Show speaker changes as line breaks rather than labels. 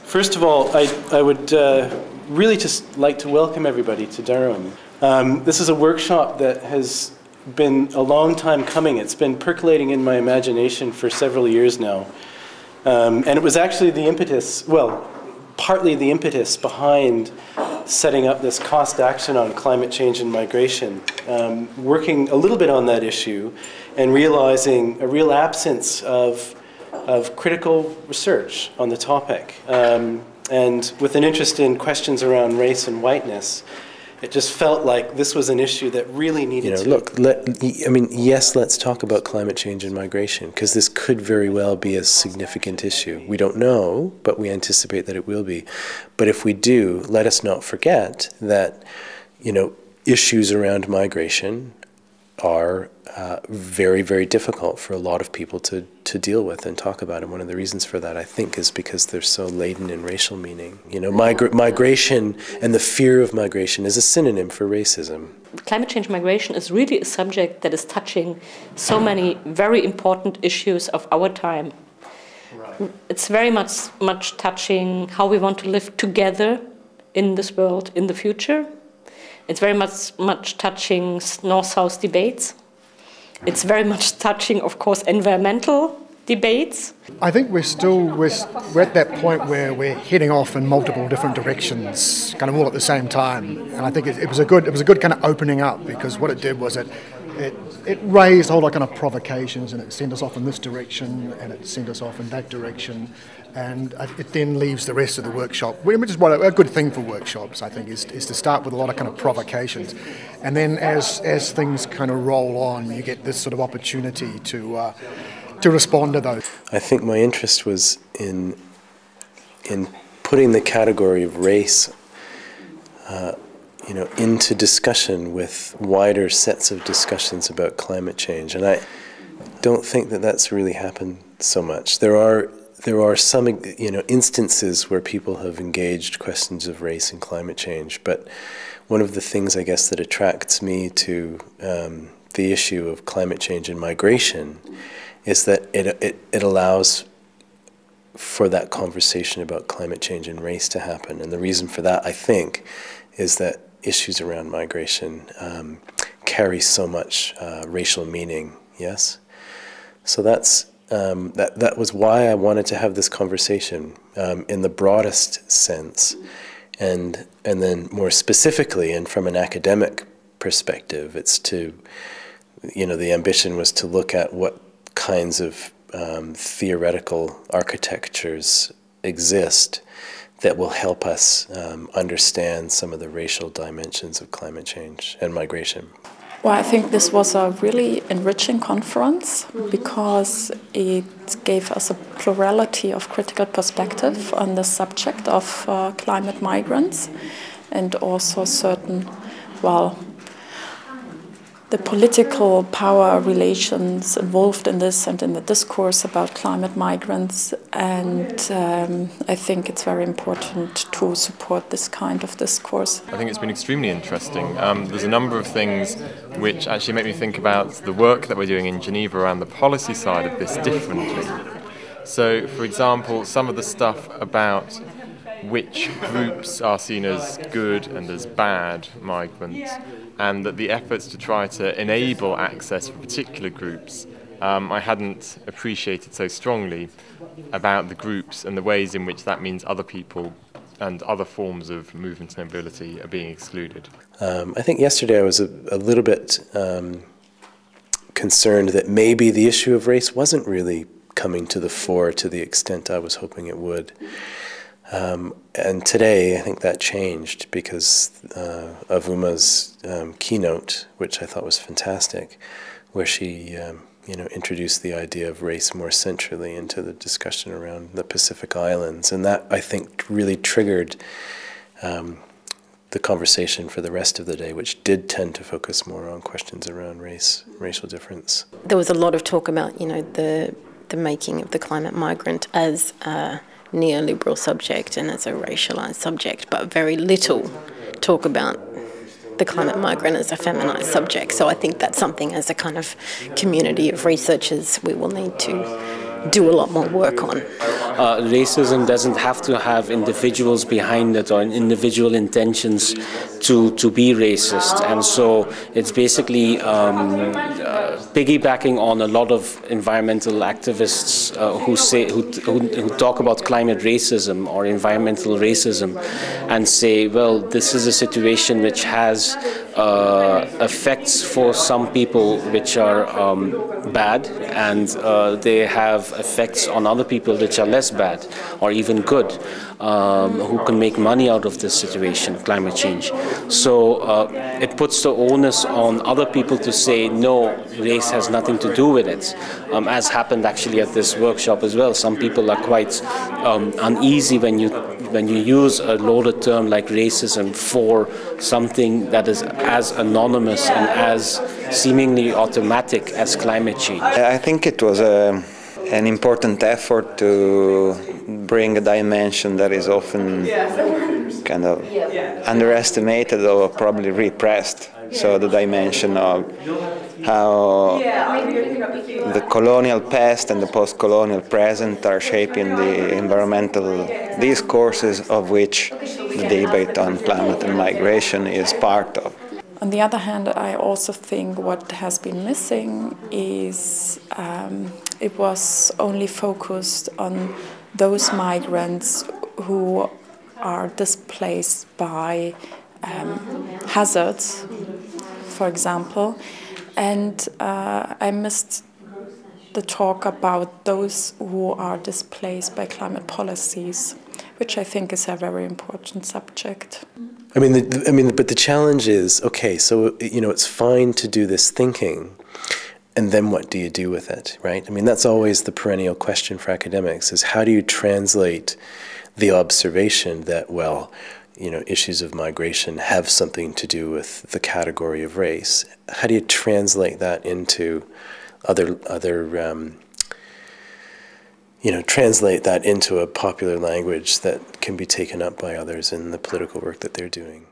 First of all, I would really just like to welcome everybody to Durham. This is a workshop that has been a long time coming. It's been percolating in my imagination for several years now. And it was actually the impetus, well, partly the impetus behind setting up this cost action on climate change and migration, working a little bit on that issue and realizing a real absence of critical research on the topic. And with an interest in questions around race and whiteness, it just felt like this was an issue that really needed to...
Look, yes, let's talk about climate change and migration, because this could very well be a significant issue. We don't know, but we anticipate that it will be. But if we do, let us not forget that, issues around migration are very, very difficult for a lot of people to deal with and talk about. And one of the reasons for that, I think, is because they're so laden in racial meaning. Migration and the fear of migration is a synonym for racism.
Climate change migration is really a subject that is touching so many very important issues of our time. Right. It's very much touching how we want to live together in this world in the future. It's very much touching North-South debates. It's very much touching, of course, environmental debates.
I think we're at that point where we're heading off in multiple different directions, kind of all at the same time. And I think it was a good kind of opening up, because what it did was it raised a whole lot of kind of provocations, and it sent us off in this direction, and it sent us off in that direction. And it then leaves the rest of the workshop, which is a good thing for workshops, I think, is to start with a lot of kind of provocations. And then as things kind of roll on, you get this sort of opportunity to respond to those.
I think my interest was in putting the category of race into discussion with wider sets of discussions about climate change. And I don't think that that's really happened so much. There are some instances where people have engaged questions of race and climate change, but one of the things, I guess, that attracts me to the issue of climate change and migration is that it allows for that conversation about climate change and race to happen. And the reason for that, I think, is that issues around migration carry so much racial meaning, yes? So that was why I wanted to have this conversation in the broadest sense, and then more specifically and from an academic perspective, it's to, the ambition was to look at what kinds of theoretical architectures exist that will help us understand some of the racial dimensions of climate change and migration.
Well, I think this was a really enriching conference because it gave us a plurality of critical perspective on the subject of climate migrants, and also certain, the political power relations involved in this and in the discourse about climate migrants. And I think it's very important to support this kind of discourse.
I think it's been extremely interesting. There's a number of things which actually make me think about the work that we're doing in Geneva around the policy side of this differently. So, for example, some of the stuff about which groups are seen as good and as bad migrants, and that the efforts to try to enable access for particular groups I hadn't appreciated so strongly about the groups and the ways in which that means other people and other forms of movement and mobility are being excluded.
I think yesterday I was a little bit concerned that maybe the issue of race wasn't really coming to the fore to the extent I was hoping it would. And today, I think that changed because of Uma's keynote, which I thought was fantastic, where she introduced the idea of race more centrally into the discussion around the Pacific Islands. And that, I think, really triggered the conversation for the rest of the day, which did tend to focus more on questions around race, racial difference.
There was a lot of talk about, the making of the climate migrant as a neoliberal subject and as a racialized subject, but very little talk about the climate migrant as a feminized subject. So I think that's something as a kind of community of researchers we will need to do a lot more work on.
Racism doesn't have to have individuals behind it or individual intentions to be racist, and so it's basically piggybacking on a lot of environmental activists who talk about climate racism or environmental racism, and say, well, this is a situation which has effects for some people which are bad, and they have effects on other people which are less bad or even good, who can make money out of this situation, climate change. So it puts the onus on other people to say, no, race has nothing to do with it, as happened actually at this workshop as well. Some people are quite uneasy when you use a loaded term like racism for something that is as anonymous and as seemingly automatic as climate change.
I think it was an important effort to bring a dimension that is often kind of underestimated or probably repressed. So the dimension of how the colonial past and the post-colonial present are shaping the environmental discourses of which the debate on climate and migration is part of.
On the other hand, I also think what has been missing is it was only focused on those migrants who are displaced by hazards, for example, and I missed the talk about those who are displaced by climate policies, which I think is a very important subject.
But the challenge is, okay, so, it's fine to do this thinking, and then what do you do with it, right? I mean, that's always the perennial question for academics, is how do you translate the observation that, well, issues of migration have something to do with the category of race? How do you translate that into translate that into a popular language that can be taken up by others in the political work that they're doing?